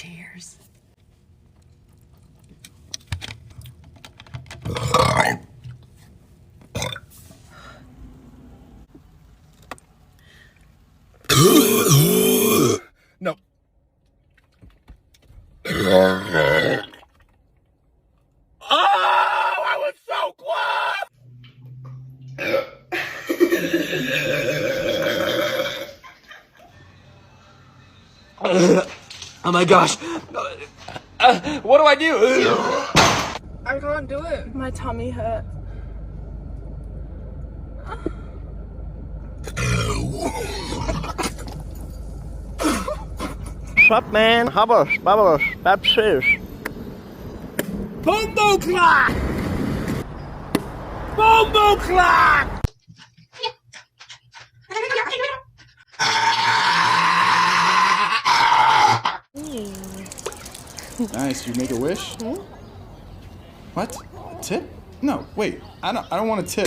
Cheers. No. Oh, I was so close! Oh my gosh. What do I do? I can't do it. My tummy hurts. What's up, man? Hubbers, bubbles, babses. Bombo clock! Bombo clock! Nice, you make a wish? What? A tip? No, wait. I don't want a tip.